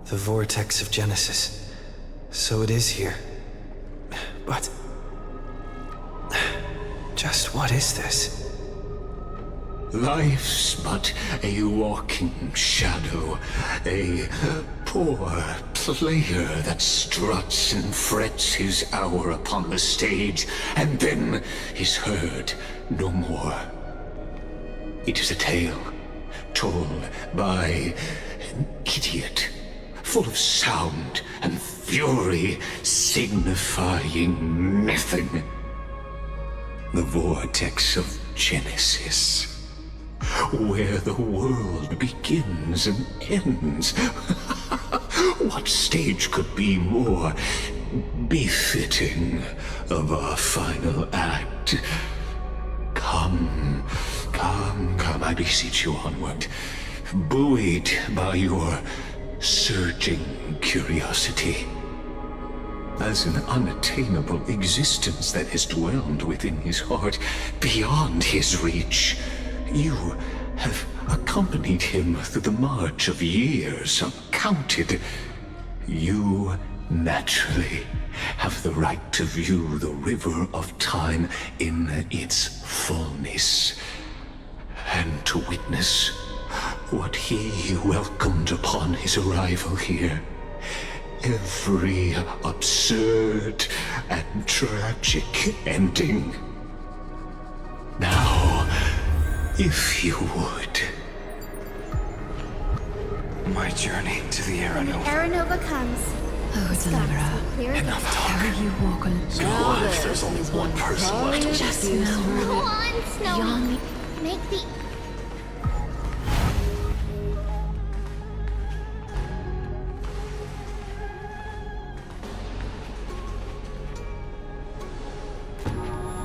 The vortex of Genesis. So it is here. But... just what is this? Life's but a walking shadow, a poor player that struts and frets his hour upon the stage, and then is heard no more. It is a tale told by an idiot, full of sound and fury, signifying nothing. The vortex of Genesis, where the world begins and ends. What stage could be more befitting of our final act? Come, I beseech you onward, buoyed by your surging curiosity. As an unattainable existence that has dwelled within his heart, beyond his reach, you have accompanied him through the march of years uncounted. You naturally have the right to view the river of time in its fullness, and to witness what he welcomed upon his arrival here. Every absurd and tragic ending. Now, if you would. My journey to the Aeronova. Aeronova comes. Oh, Deliverer. Enough talk. How you walk on What if there's only one person left? just now. Go on, Snow. Young. Make the...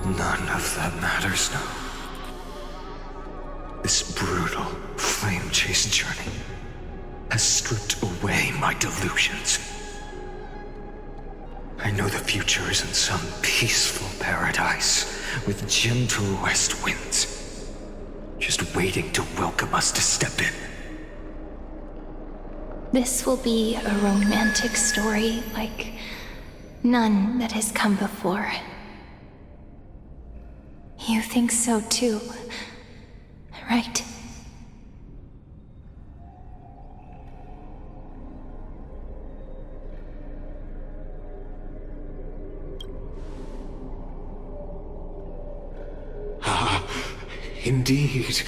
None of that matters now. This brutal, flame-chased journey has stripped away my delusions. I know the future is in some peaceful paradise with gentle west winds, just waiting to welcome us to step in. This will be a romantic story like none that has come before. You think so too, right? Indeed,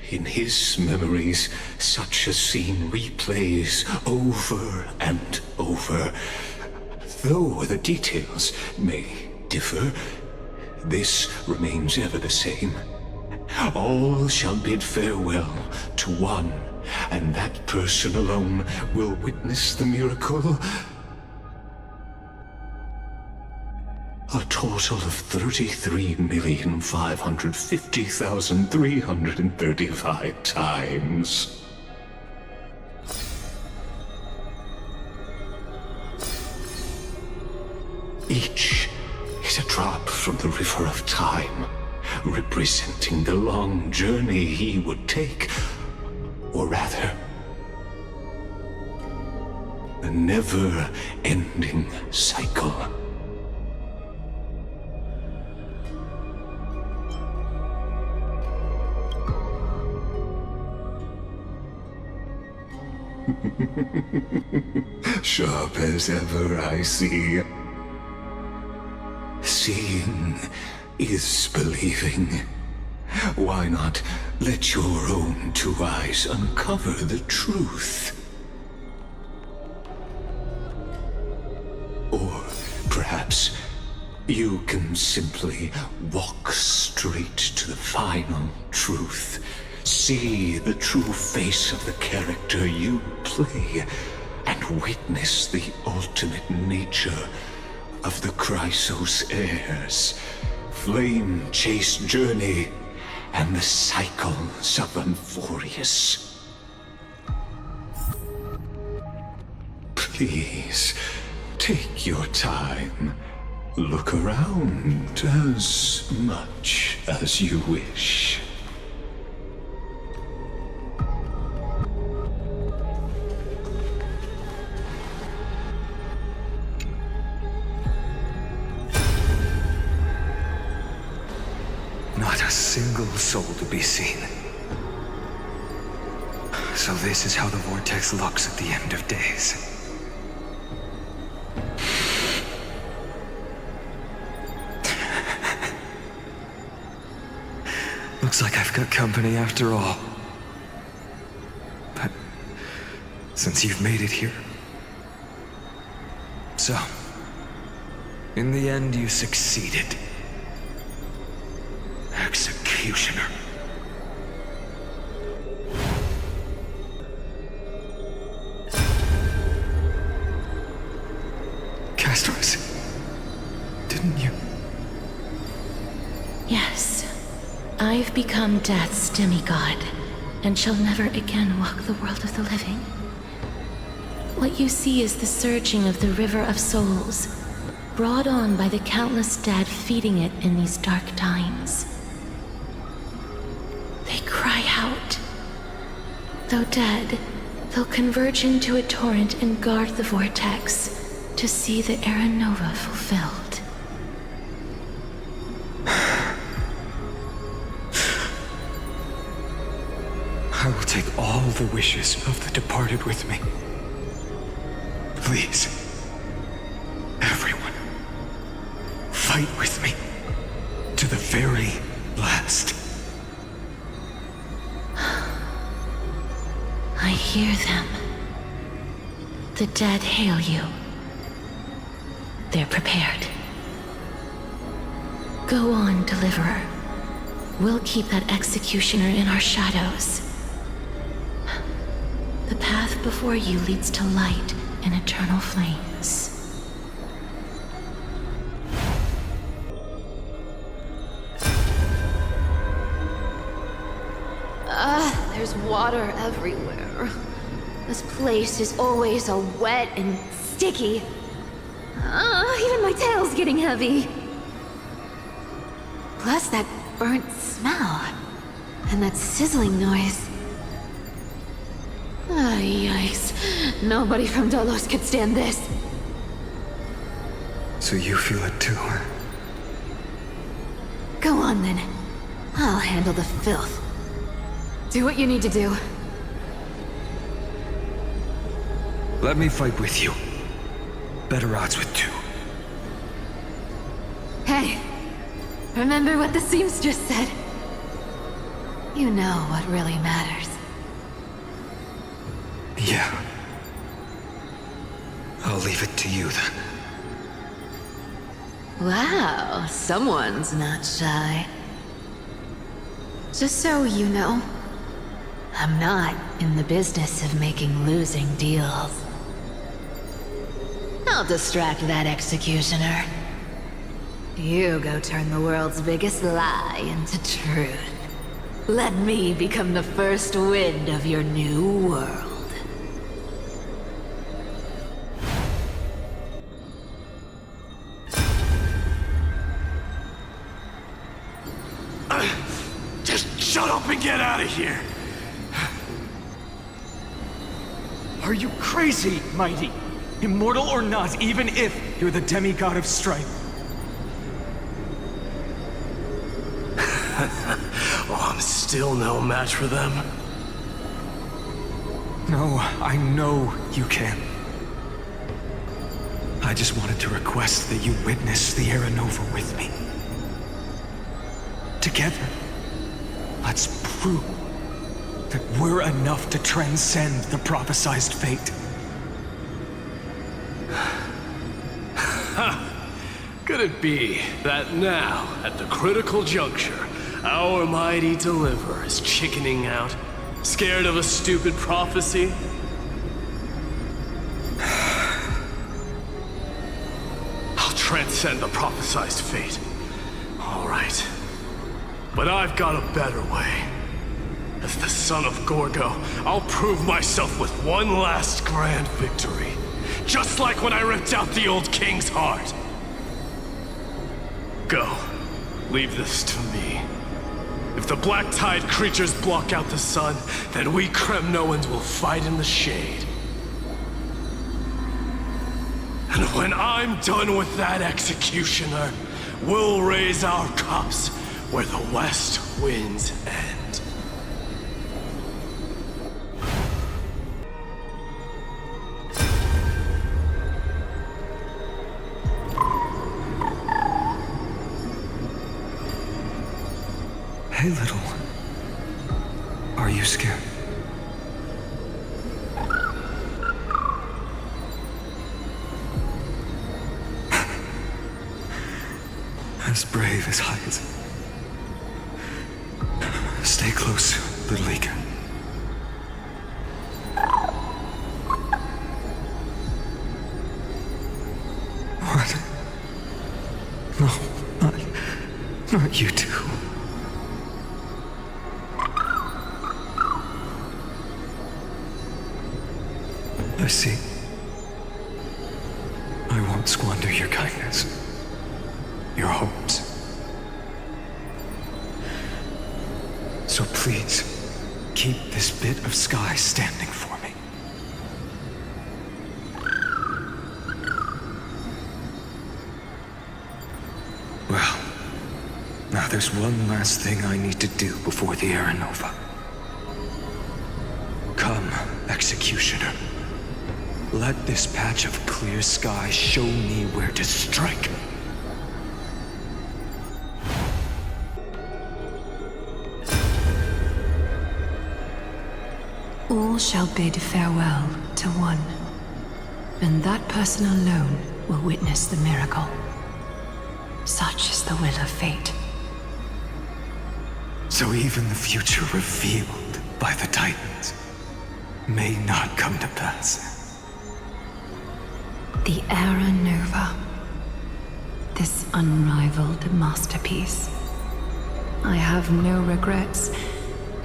in his memories, such a scene replays over and over. Though the details may differ, this remains ever the same. All shall bid farewell to one, and that person alone will witness the miracle. A total of 33,550,335 times. Each is a drop from the river of time, representing the long journey he would take, or rather, a never-ending cycle. Sharp as ever, I see. Seeing is believing. Why not let your own two eyes uncover the truth? Or perhaps you can simply walk straight to the final truth. See the true face of the character you play, and witness the ultimate nature of the Chrysos heirs, flame-chased journey, and the cycles of Amphorius. Please, take your time. Look around as much as you wish. a single soul to be seen. So this is how the vortex looks at the end of days. Looks like I've got company after all. But since you've made it here... So, in the end you succeeded. Executioner. Castros, didn't you? Yes. I've become Death's demigod, and shall never again walk the world of the living. What you see is the surging of the river of souls, brought on by the countless dead feeding it in these dark times. They cry out. Though dead, they'll converge into a torrent and guard the vortex to see the Era Nova fulfilled. I will take all the wishes of the departed with me. Please, everyone, fight with me to the very last. I hear them. The dead hail you. They're prepared. Go on, Deliverer. We'll keep that executioner in our shadows. The path before you leads to light and eternal flames. There's water everywhere. This place is always so wet and sticky. Even my tail's getting heavy. Plus that burnt smell. And that sizzling noise. Yikes. Nobody from Dolos could stand this. So you feel it too, huh? Go on then. I'll handle the filth. Do what you need to do. Let me fight with you. Better odds with two. Hey, remember what the seamstress said? You know what really matters. Yeah. I'll leave it to you then. Wow, someone's not shy. Just so you know, I'm not in the business of making losing deals. I'll distract that executioner. You go turn the world's biggest lie into truth. Let me become the first wind of your new world. Just shut up and get out of here! Are you crazy, Mighty? Immortal or not, even if you're the demigod of strife. Oh, I'm still no match for them. No, I know you can. I just wanted to request that you witness the Era Nova with me. Together, let's prove that we're enough to transcend the prophesized fate. Could it be that now, at the critical juncture, our mighty deliverer is chickening out, scared of a stupid prophecy? I'll transcend the prophesized fate. All right. But I've got a better way. As the son of Gorgo, I'll prove myself with one last grand victory. Just like when I ripped out the old king's heart. Go. Leave this to me. If the black tide creatures block out the sun, then we Kremnoans will fight in the shade. And when I'm done with that executioner, we'll raise our cups where the west winds end. Hey, little one. Are you scared? As brave as heights. Stay close, little eagle. What? No, not you two. I see. I won't squander your kindness. Your hopes. So please, keep this bit of sky standing for me. Well, now there's one last thing I need to do before the Era Nova. Come, Executioner. Let this patch of clear sky show me where to strike. All shall bid farewell to one, and that person alone will witness the miracle. Such is the will of fate. So even the future revealed by the Titans may not come to pass. The Era Nova. This unrivaled masterpiece. I have no regrets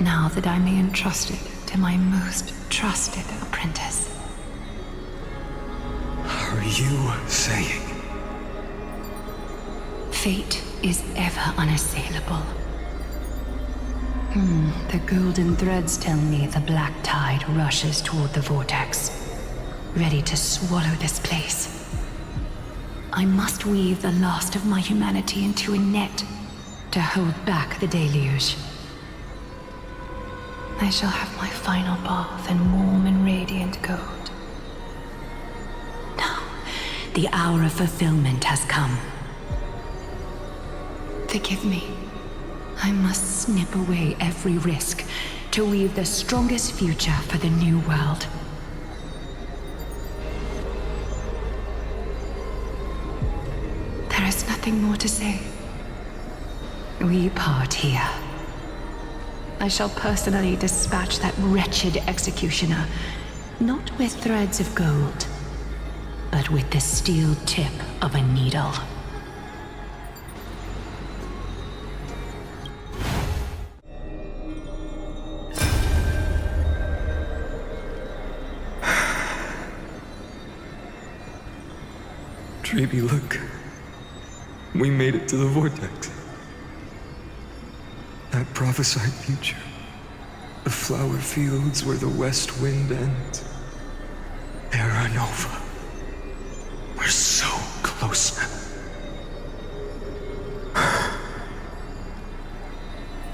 now that I may entrust it to my most trusted apprentice. Are you saying? Fate is ever unassailable. The golden threads tell me the black tide rushes toward the vortex, ready to swallow this place. I must weave the last of my humanity into a net to hold back the deluge. I shall have my final bath in warm and radiant gold. Now, the hour of fulfillment has come. Forgive me. I must snip away every risk to weave the strongest future for the new world. There is nothing more to say. We part here. I shall personally dispatch that wretched executioner, not with threads of gold, but with the steel tip of a needle. Baby, look. We made it to the vortex. That prophesied future. The flower fields where the west wind ends. Era Nova. We're so close now.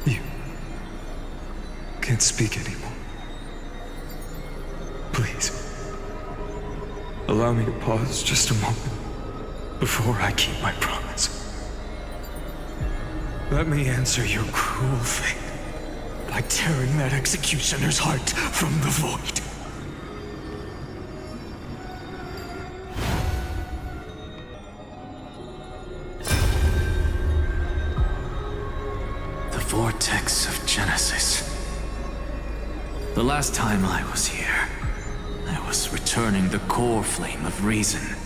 You can't speak anymore. Please. Allow me to pause just a moment before I keep my promise. Let me answer your cruel fate by tearing that executioner's heart from the void. The Vortex of Genesis. The last time I was here, I was returning the core flame of reason.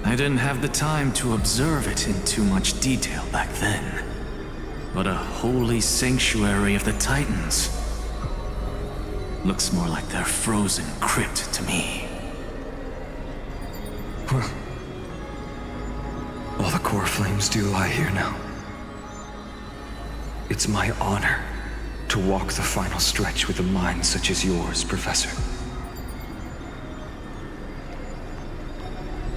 I didn't have the time to observe it in too much detail back then. But a holy sanctuary of the Titans looks more like their frozen crypt to me. Well, all the core flames do lie here now. It's my honor to walk the final stretch with a mind such as yours, Professor.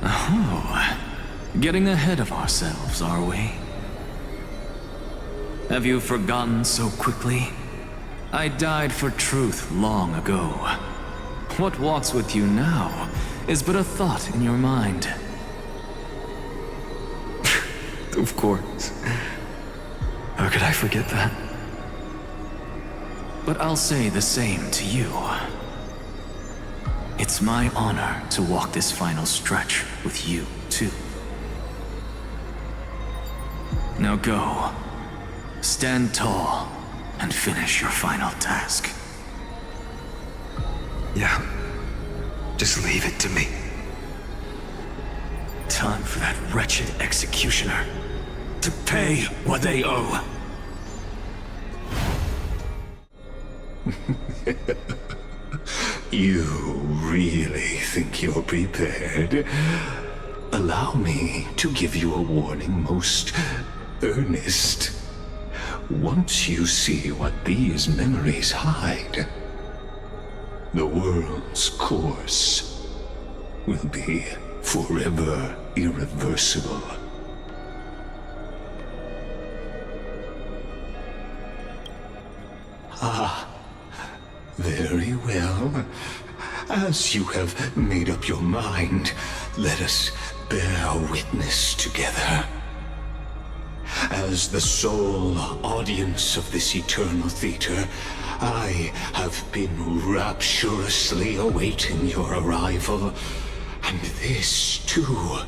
Oh, getting ahead of ourselves, are we? Have you forgotten so quickly? I died for truth long ago. What walks with you now is but a thought in your mind. Of course. How could I forget that? But I'll say the same to you. It's my honor to walk this final stretch with you, too. Now go. Stand tall and finish your final task. Yeah. Just leave it to me. Time for that wretched executioner to pay what they owe. You really think you're prepared? Allow me to give you a warning most earnest. Once you see what these memories hide, the world's course will be forever irreversible. Very well. As you have made up your mind, let us bear witness together. As the sole audience of this eternal theater, I have been rapturously awaiting your arrival, and this, too,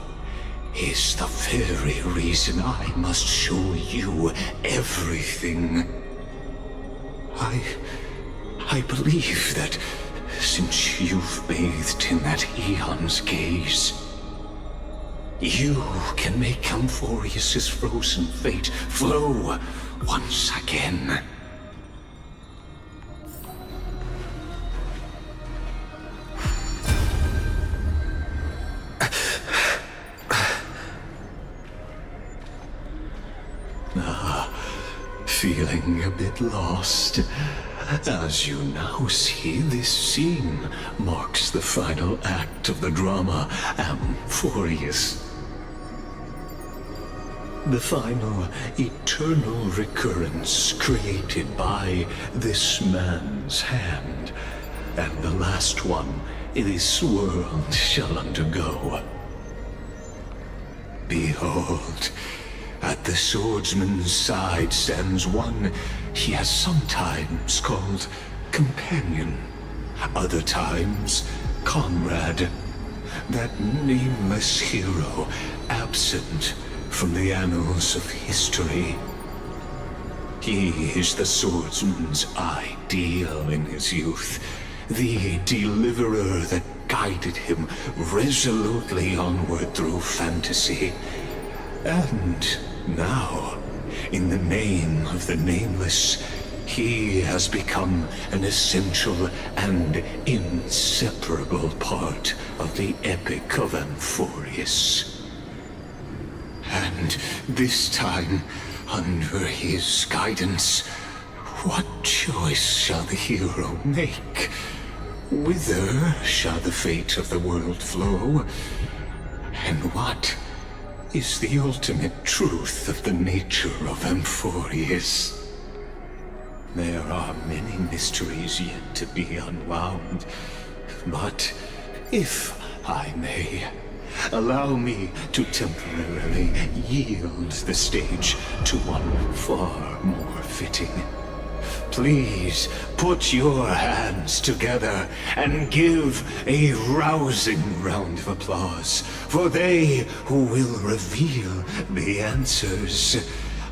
is the very reason I must show you everything. I believe that since you've bathed in that eon's gaze, you can make Amphorius's frozen fate flow once again. Feeling a bit lost? As you now see, this scene marks the final act of the drama Amphorius. The final eternal recurrence created by this man's hand, and the last one this world shall undergo. Behold, at the swordsman's side stands one he has sometimes called companion, other times comrade, that nameless hero absent from the annals of history. He is the swordsman's ideal in his youth, the deliverer that guided him resolutely onward through fantasy. And now, in the name of the Nameless, he has become an essential and inseparable part of the epic of Amphorius. And this time, under his guidance, what choice shall the hero make? Whither shall the fate of the world flow? And what is the ultimate truth of the nature of Amphorius? There are many mysteries yet to be unwound, but if I may, allow me to temporarily yield the stage to one far more fitting. Please put your hands together and give a rousing round of applause for they who will reveal the answers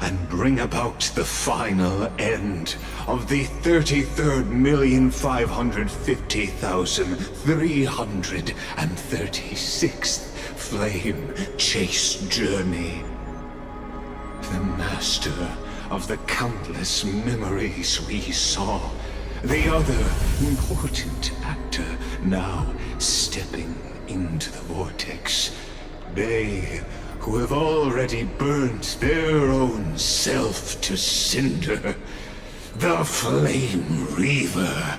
and bring about the final end of the 33,550,336th flame chase journey. The master of the countless memories we saw, the other important actor now stepping into the vortex. They who have already burnt their own self to cinder, the Flame Reaver.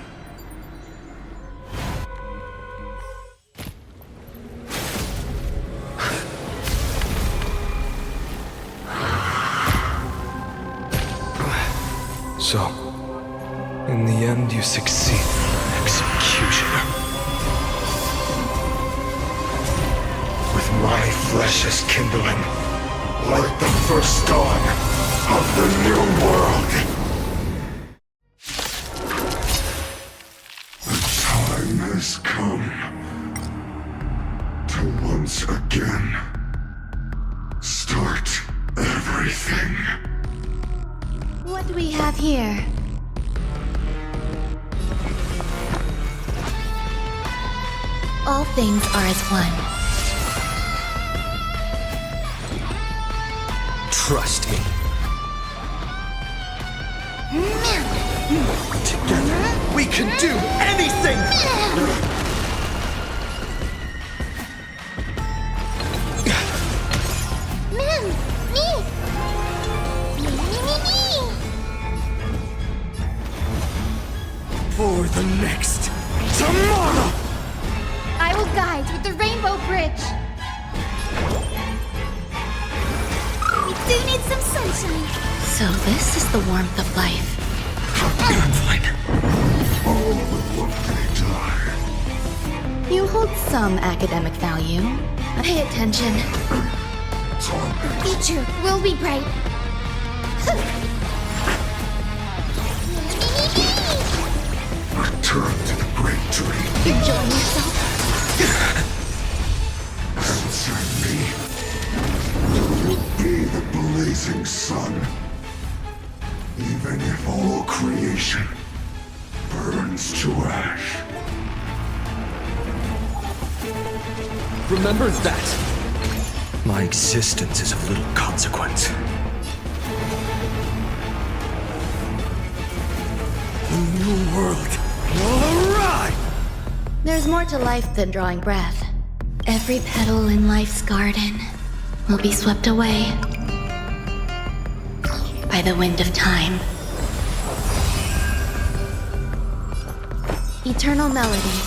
In the end, you succeed, executioner. With my flesh as kindling, like the first dawn of the new world. The time has come to once again start everything. What do we have here? All things are as one. Trust me. Together, we can do anything! For the next tomorrow! I will guide with the Rainbow Bridge. We do need some sunshine. So this is the warmth of life. I'm fine. All but one they die. You hold some academic value. Pay attention. The future will be bright. Return to the great dream. Enjoying yourself? Answer me. You will be the blazing sun. Even if all creation burns to ash. Remember that. My existence is of little consequence. The new world will arrive! There's more to life than drawing breath. Every petal in life's garden will be swept away by the wind of time. Eternal melody.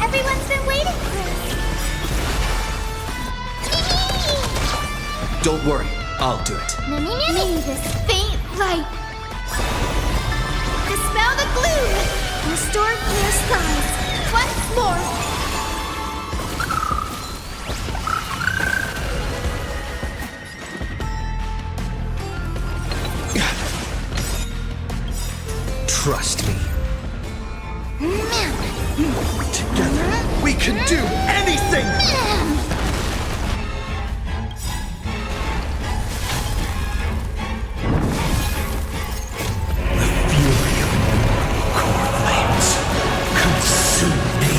Everyone's been waiting for us. Don't worry, I'll do it. May this faint light dispel the gloom, restore clear skies once more. Trust me. Together, we can do anything! The fury of innumerable core flames consume me.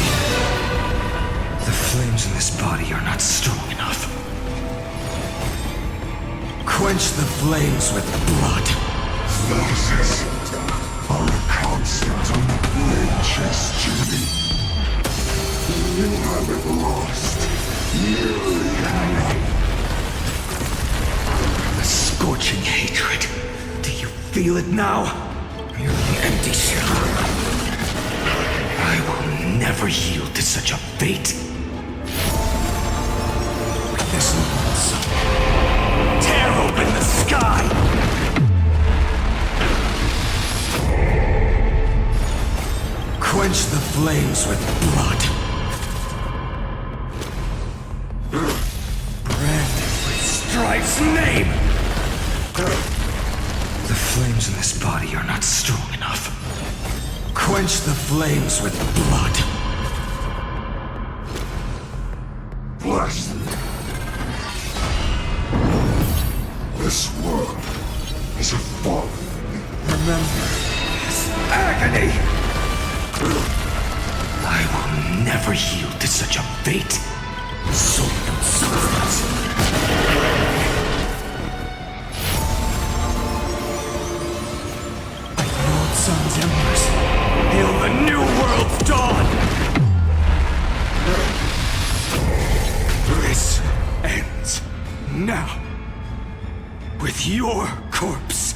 The flames in this body are not strong enough. Quench the flames with blood. Moses are a constant on the blade chase journey. You haven't lost nearly enough. The scorching hatred. Do you feel it now? You're the empty shell. I will never yield to such a fate. With this sun, tear open the sky! Quench the flames with blood. Branded with Strife's name! The flames in this body are not strong enough. Quench the flames with blood. Bless me. This world is a fallen. Remember this agony! I will never yield to such a fate. Soul and substance. Like the old sun's embers, hail the new world's dawn! This ends now. With your corpse.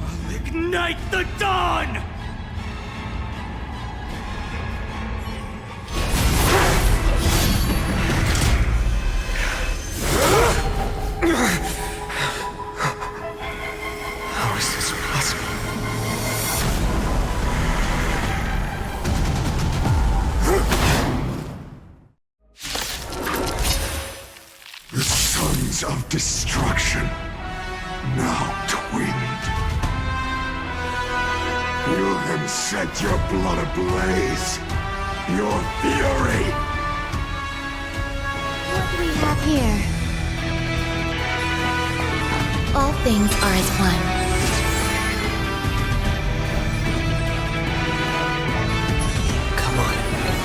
I'll ignite the dawn! destruction, now twinned. Feel them set your blood ablaze. Your fury! What do we have here? All things are as one. Come on,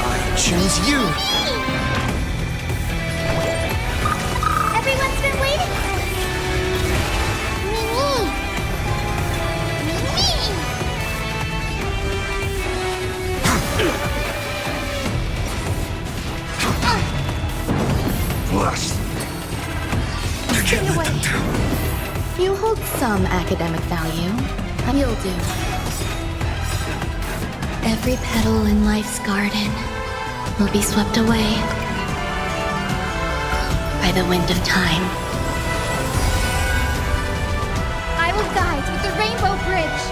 I choose you! Everyone's been waiting for us. Bless. You can't let them down. You hold some academic value. You'll do. Every petal in life's garden will be swept away by the wind of time. I will guide with the Rainbow Bridge.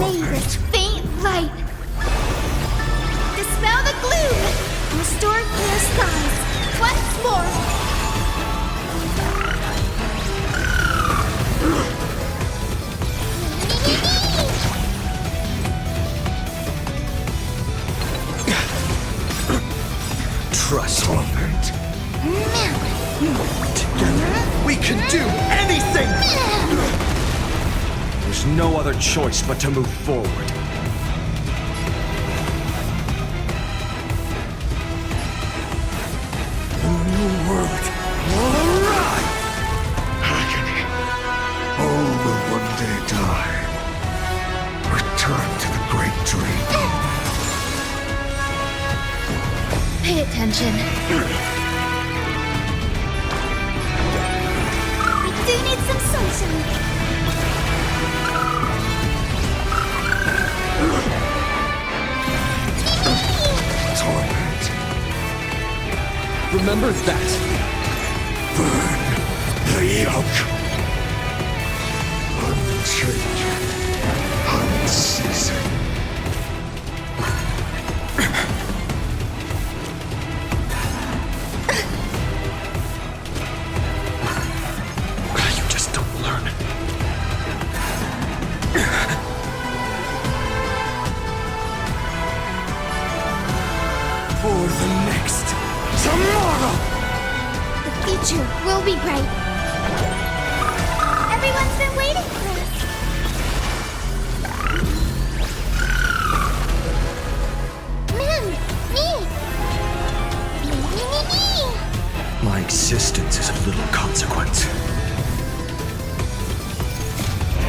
May this faint light dispel the gloom. Restore clear skies once more. Trust me. Together, we can do anything! There's no other choice but to move forward. The new world will arrive! Agony. All will one day die. Return to the great dream. Pay attention. We do need some sunshine. Torment. Remember that. Burn the yoke. Unchanging. Unceasing. You just don't learn. For the next tomorrow! The future will be bright. Everyone's been waiting for us. Me. My existence is of little consequence.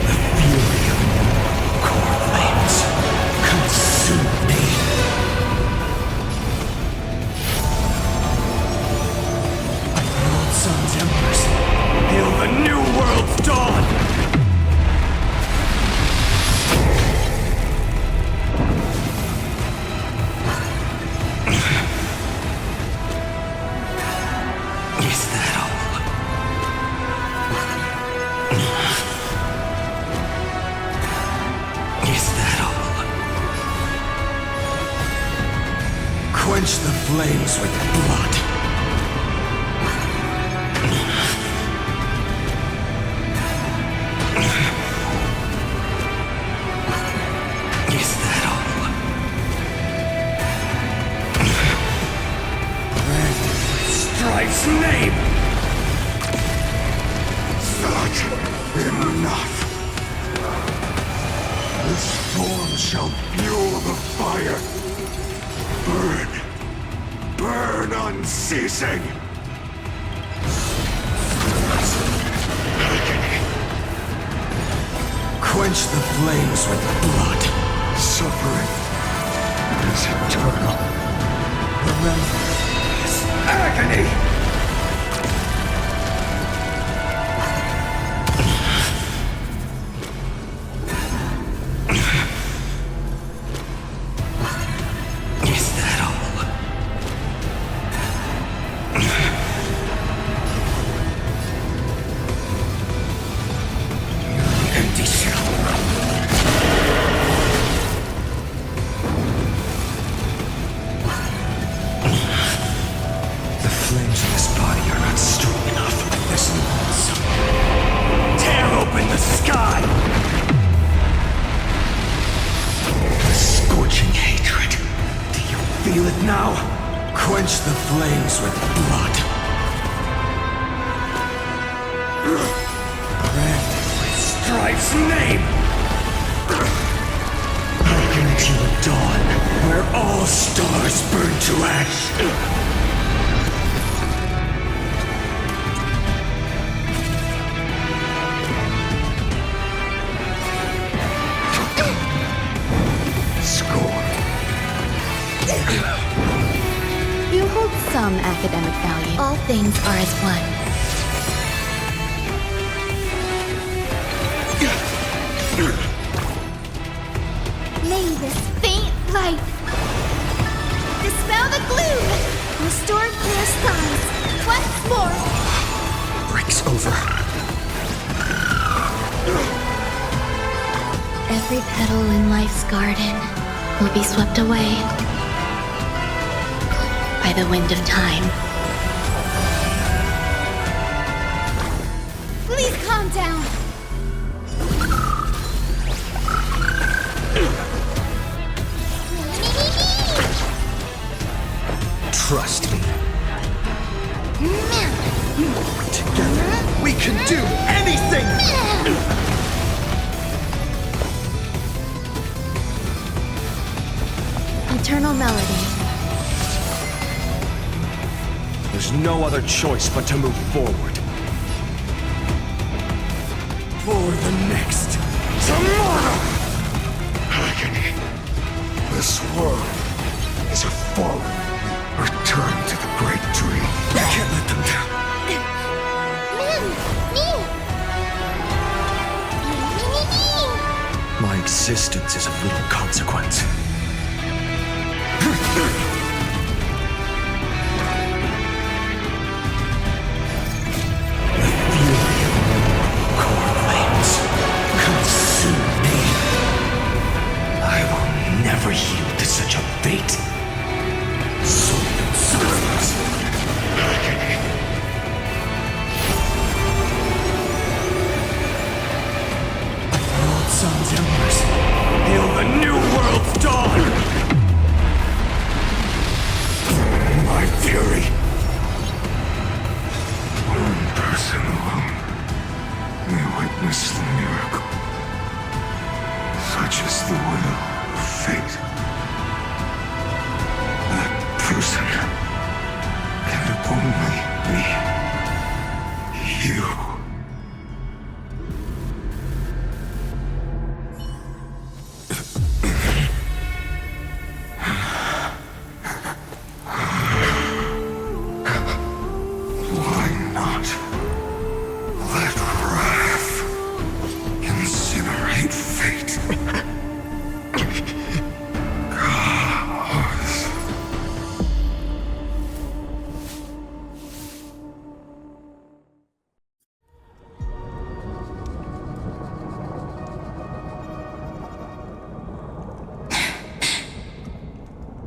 The fury of core flames consume me. Old Sun's embers hail the new world's dawn! Is that all? Is that all? Quench the flames with blood. Is that all? Red Strife's name! Not enough. This form shall fuel the fire. Burn. Burn unceasing. Agony. Quench the flames with blood. Suffering is eternal. Remember this agony! Is that all? Empty shell. The flames it now. Quench the flames with blood. Branded with Strife's name. Hearken to a dawn where all stars burn to ash. You hold some academic value. All things are as one. May this faint light dispel the gloom, restore clear skies. Once more. Breaks over. Every petal in life's garden will be swept away by the wind of time. Please calm down. Trust me. Together, we can do anything! Eternal melody. There's no other choice but to move forward. For the next tomorrow! Agony. This world is a fallen. Return to the great dream. I can't let them down. My existence is of little consequence. The fury of core flames consume me. I will never yield to such a fate. Soul and substance. Agony. World Sun's embers, hail the new world's dawn! My fury. One person alone may witness the miracle. Such is the will of fate. That person can only be you. Why not let wrath incinerate fate? Gods.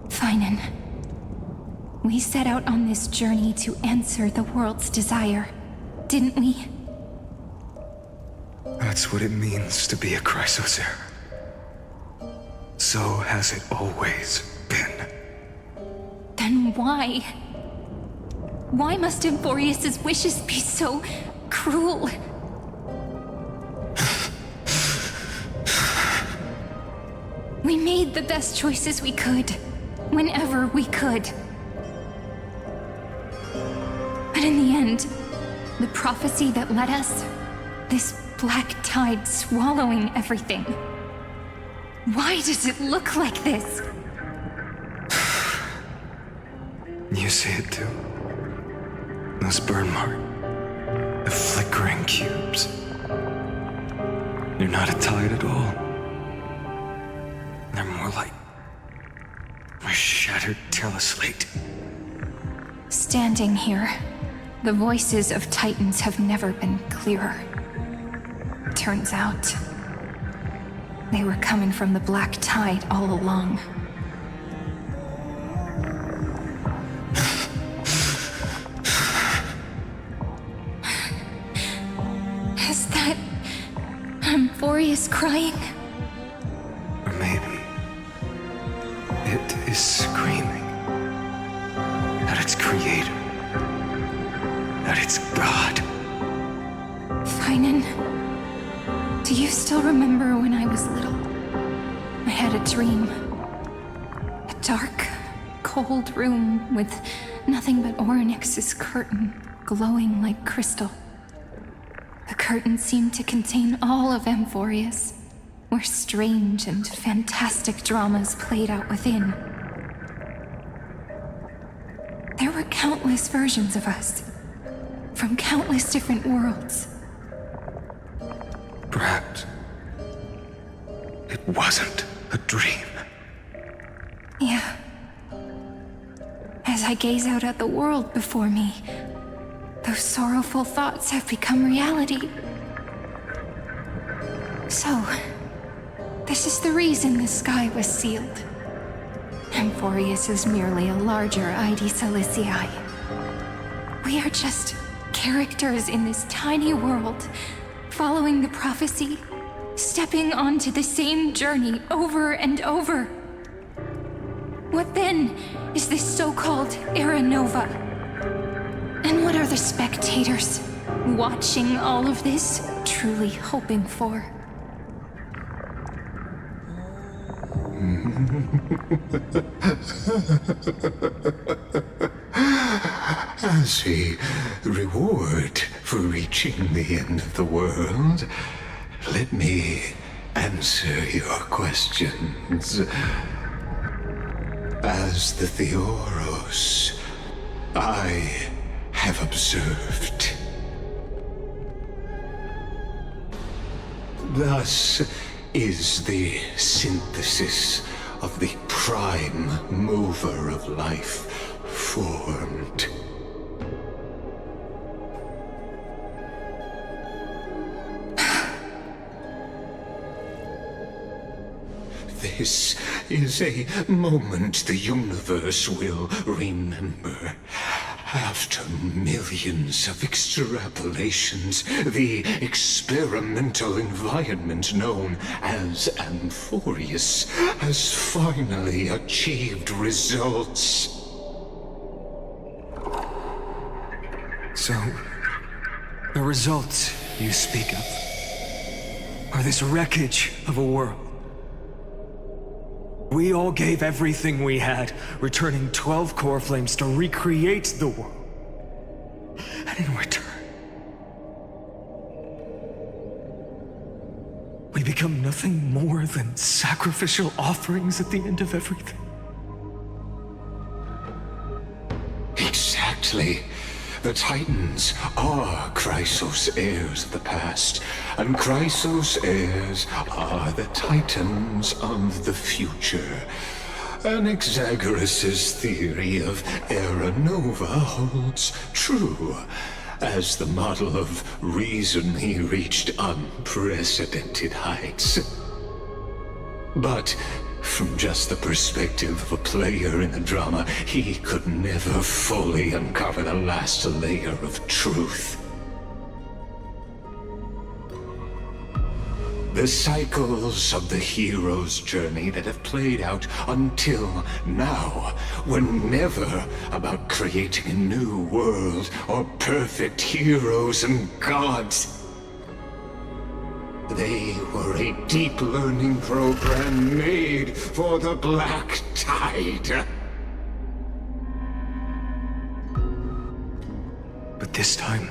Phainon, we set out on this journey to answer the world's desire, didn't we? That's what it means to be a Chrysosaur. So has it always been. Then why? Why must Emborius's wishes be so cruel? We made the best choices we could, whenever we could. But in the end, the prophecy that led us, this black tide swallowing everything. Why does it look like this? You see it too? Those burn marks. The flickering cubes. They're not a tide at all. They're more like a shattered teleslate. Standing here, the voices of Titans have never been clearer. Turns out, they were coming from the black tide all along. Is that Emborius crying? Or maybe it is screaming. its creator, at its god. Phainon, do you still remember when I was little? I had a dream. A dark, cold room with nothing but Orynyx's curtain glowing like crystal. The curtain seemed to contain all of Amphorius, where strange and fantastic dramas played out within. There were countless versions of us, from countless different worlds. Perhaps it wasn't a dream. Yeah. As I gaze out at the world before me, those sorrowful thoughts have become reality. So, this is the reason the sky was sealed. Amphorius is merely a larger ID Silicii. We are just characters in this tiny world, following the prophecy, stepping onto the same journey over and over. What then is this so-called Era Nova? And what are the spectators watching all of this truly hoping for? As a reward for reaching the end of the world, let me answer your questions. As the Theoros, I have observed. Thus is the synthesis of the prime mover of life formed. This is a moment the universe will remember. After millions of extrapolations, the experimental environment known as Amphorius has finally achieved results. So, the results you speak of are this wreckage of a world. We all gave everything we had, returning 12 core flames to recreate the world. And in return, we become nothing more than sacrificial offerings at the end of everything. Exactly. The Titans are Chrysos heirs of the past, and Chrysos heirs are the Titans of the future. Anaxagoras' theory of Era Nova holds true, as the model of reason he reached unprecedented heights. But from just the perspective of a player in the drama, he could never fully uncover the last layer of truth. The cycles of the hero's journey that have played out until now were never about creating a new world or perfect heroes and gods. They were a deep learning program made for the Black Tide. But this time,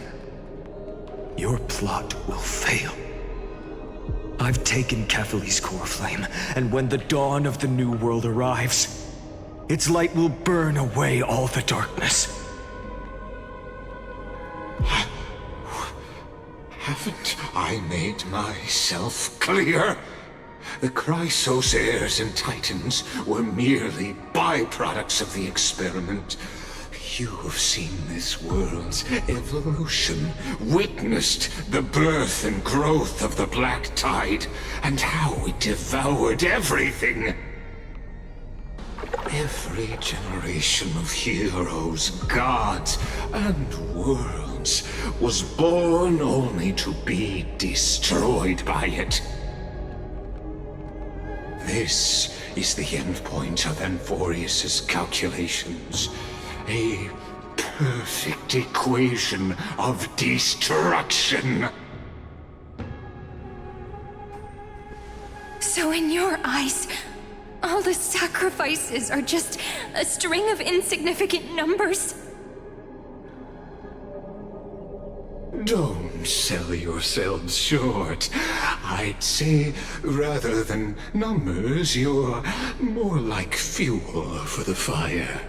your plot will fail. I've taken Kephale's core flame, and when the dawn of the new world arrives, its light will burn away all the darkness. Haven't I made myself clear? The Chrysos heirs and Titans were merely byproducts of the experiment. You have seen this world's evolution, witnessed the birth and growth of the Black Tide, and how it devoured everything. Every generation of heroes, gods, and worlds was born only to be destroyed by it. This is the endpoint of Amphorius' calculations. A perfect equation of destruction. So in your eyes, all the sacrifices are just a string of insignificant numbers? Don't sell yourselves short. I'd say, rather than numbers, you're more like fuel for the fire.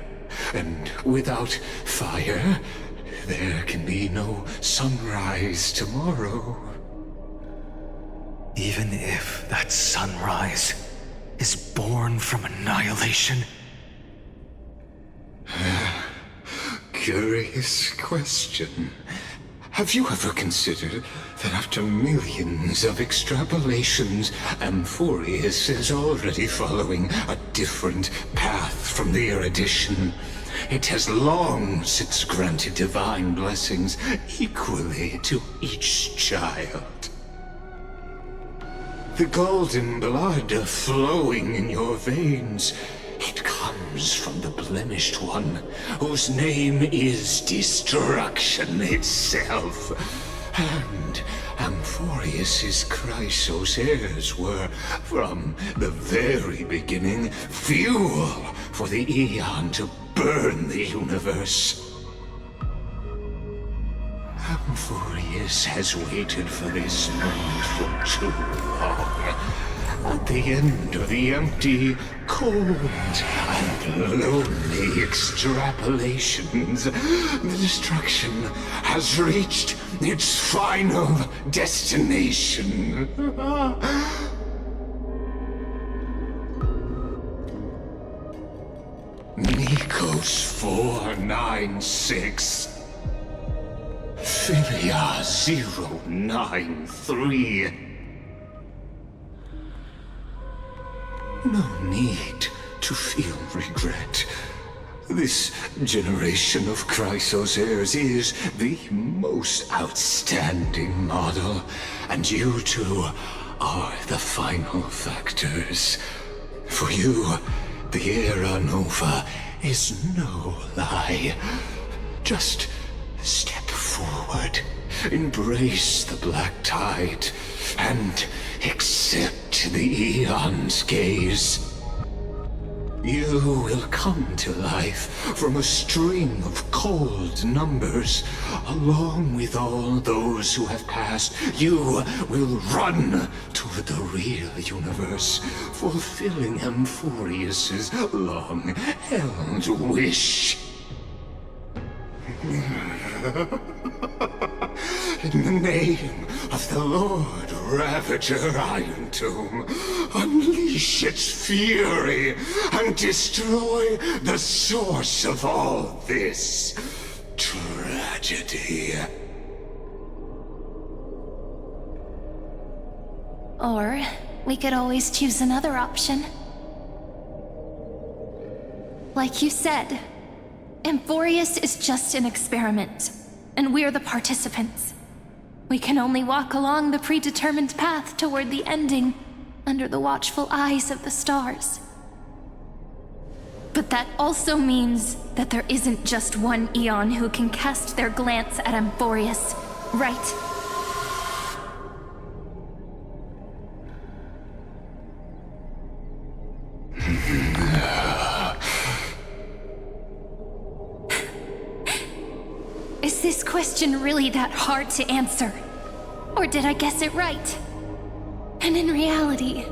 And without fire, there can be no sunrise tomorrow. Even if that sunrise is born from annihilation? Curious question. Have you ever considered that after millions of extrapolations, Amphorius is already following a different path from the erudition? It has long since granted divine blessings equally to each child. The golden blood flowing in your veins, it comes from the blemished one, whose name is destruction itself. And Amphorius's Chrysos heirs were, from the very beginning, fuel for the Aeon to burn the universe. Amphorius has waited for this moment for too long. At the end of the empty, cold, and lonely extrapolations, the destruction has reached its final destination. Nikos 496. Philia 093. No need to feel regret. This generation of Chrysos heirs is the most outstanding model, and you two are the final factors. For you, the Era Nova is no lie. Just step forward, embrace the black tide, and accept the Aeon's gaze. You will come to life from a string of cold numbers. Along with all those who have passed, you will run toward the real universe, fulfilling Amphorius's long-held wish. In the name of the Lord Ravager Iron Tomb, unleash its fury and destroy the source of all this tragedy. Or we could always choose another option. Like you said, Amphorius is just an experiment, and we're the participants. We can only walk along the predetermined path toward the ending, under the watchful eyes of the stars. But that also means that there isn't just one Aeon who can cast their glance at Amphorius, right? Is this question really that hard to answer? Or did I guess it right? And in reality,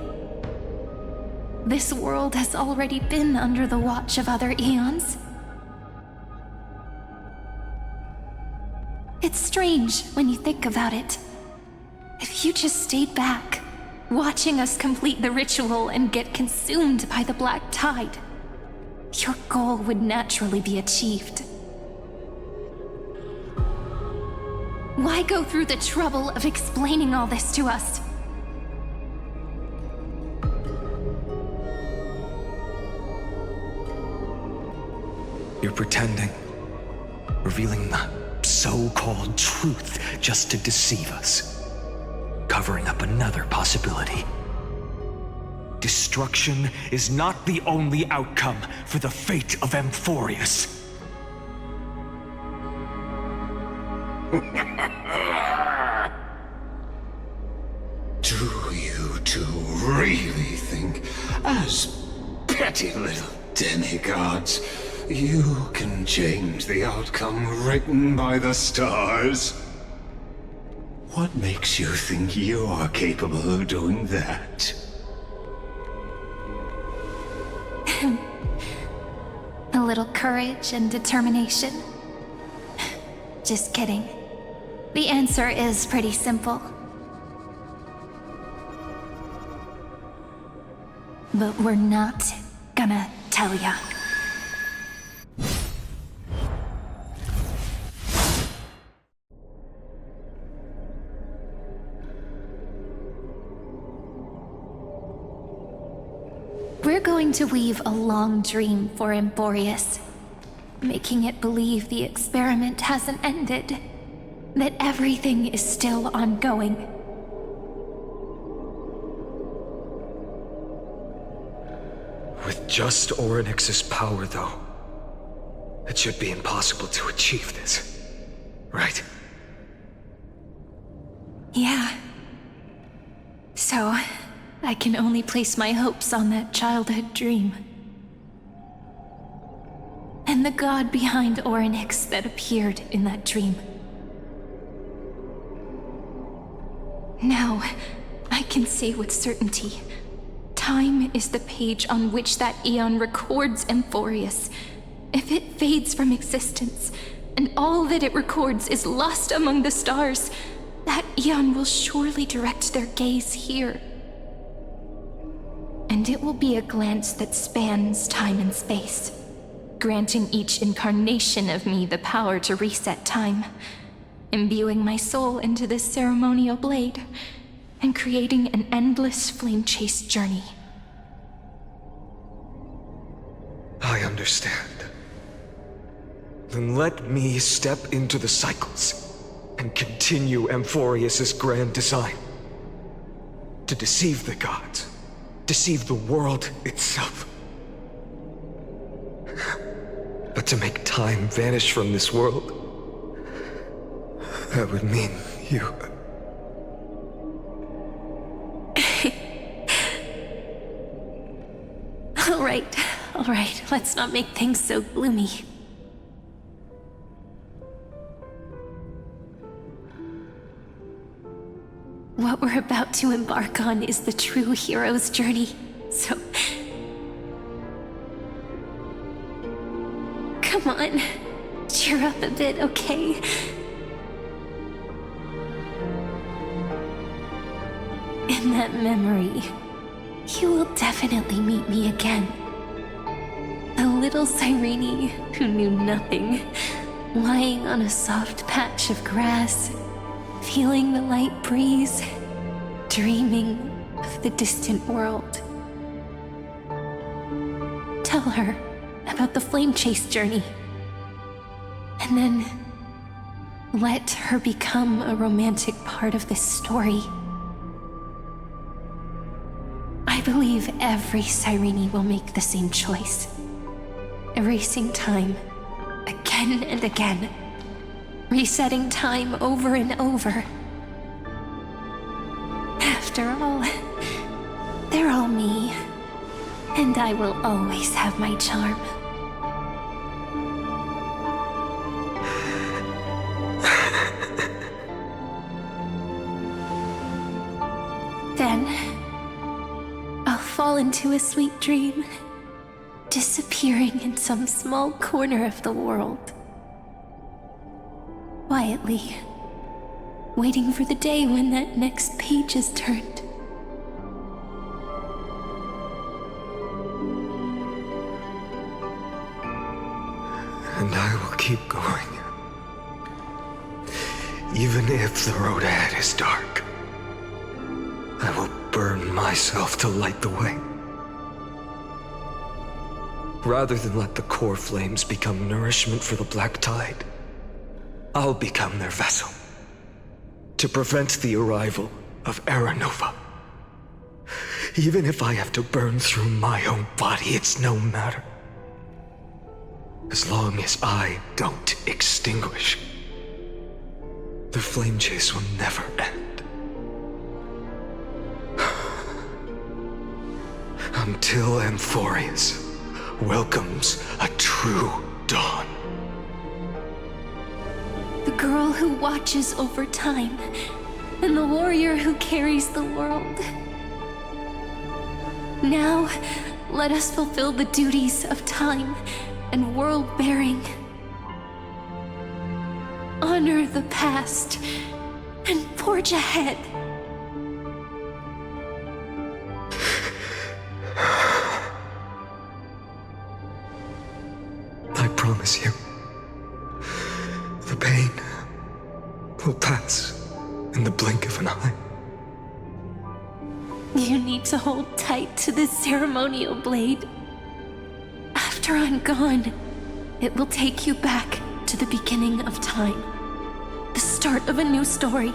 this world has already been under the watch of other Aeons. It's strange when you think about it. If you just stayed back, watching us complete the ritual and get consumed by the black tide, your goal would naturally be achieved. Why go through the trouble of explaining all this to us? You're pretending. Revealing the so-called truth just to deceive us. Covering up another possibility. Destruction is not the only outcome for the fate of Amphorius. Do you two really think, as petty little demigods, you can change the outcome written by the stars? What makes you think you're capable of doing that? A little courage and determination. Just kidding. The answer is pretty simple. But we're not gonna tell ya. We're going to weave a long dream for Emporius, making it believe the experiment hasn't ended, that everything is still ongoing. With just Orynyx's power, though, it should be impossible to achieve this, right? Yeah. So, I can only place my hopes on that childhood dream. And the god behind Orynyx that appeared in that dream. Now, I can say with certainty, time is the page on which that eon records Emporius. If it fades from existence, and all that it records is lost among the stars, that eon will surely direct their gaze here. And it will be a glance that spans time and space, granting each incarnation of me the power to reset time, imbuing my soul into this ceremonial blade, and creating an endless flame-chased journey. I understand. Then let me step into the cycles and continue Amphorius's grand design. To deceive the gods, deceive the world itself. But to make time vanish from this world, that would mean you... All right, let's not make things so gloomy. What we're about to embark on is the true hero's journey, so... Come on, cheer up a bit, okay? In that memory, you will definitely meet me again. A little Cyrene who knew nothing, lying on a soft patch of grass, feeling the light breeze, dreaming of the distant world. Tell her about the flame chase journey, and then let her become a romantic part of this story. I believe every Cyrene will make the same choice, erasing time again and again, resetting time over and over. After all, they're all me, and I will always have my charm. Then, I'll fall into a sweet dream, disappearing in some small corner of the world. Quietly, waiting for the day when that next page is turned. And I will keep going. Even if the road ahead is dark, I will burn myself to light the way. Rather than let the core flames become nourishment for the black tide, I'll become their vessel, to prevent the arrival of Aranova. Even if I have to burn through my own body, it's no matter. As long as I don't extinguish. The flame chase will never end. Until Amphorius welcomes a true dawn. The girl who watches over time, and the warrior who carries the world. Now, let us fulfill the duties of time and world-bearing. Honor the past and forge ahead. I promise you, the pain will pass in the blink of an eye. You need to hold tight to this ceremonial blade. After I'm gone, it will take you back to the beginning of time. The start of a new story.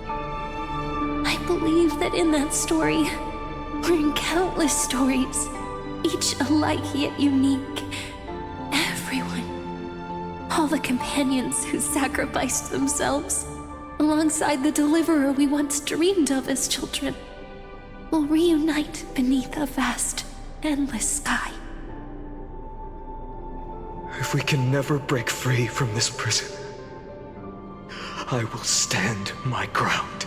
I believe that in that story, we're in countless stories, each alike yet unique. Everyone, all the companions who sacrificed themselves, alongside the deliverer we once dreamed of as children, will reunite beneath a vast, endless sky. If we can never break free from this prison, I will stand my ground.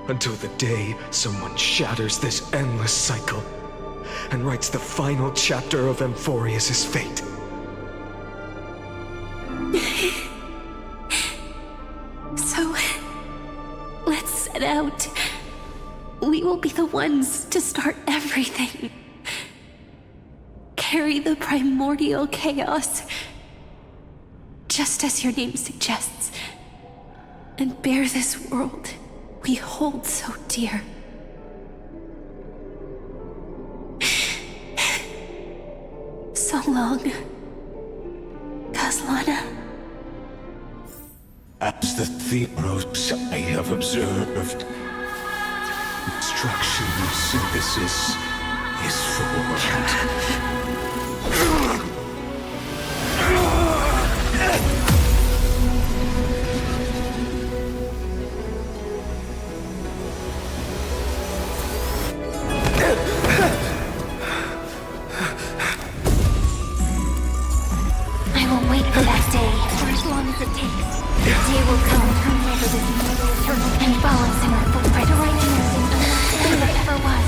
Until the day someone shatters this endless cycle and writes the final chapter of Amphorius' fate. So, let's set out. We will be the ones to start everything. Carry the primordial chaos, just as your name suggests, and bear this world we hold so dear. So long, Kaslana. As the Theros I have observed, instruction synthesis is formed. I will wait for that day, for as long as it takes. The day will come to unravel this mortal eternal and follows in our footprint to right anything than there ever was.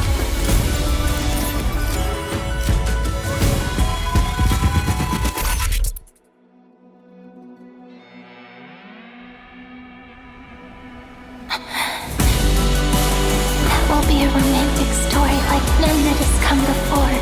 That will be a romantic story like none that has come before.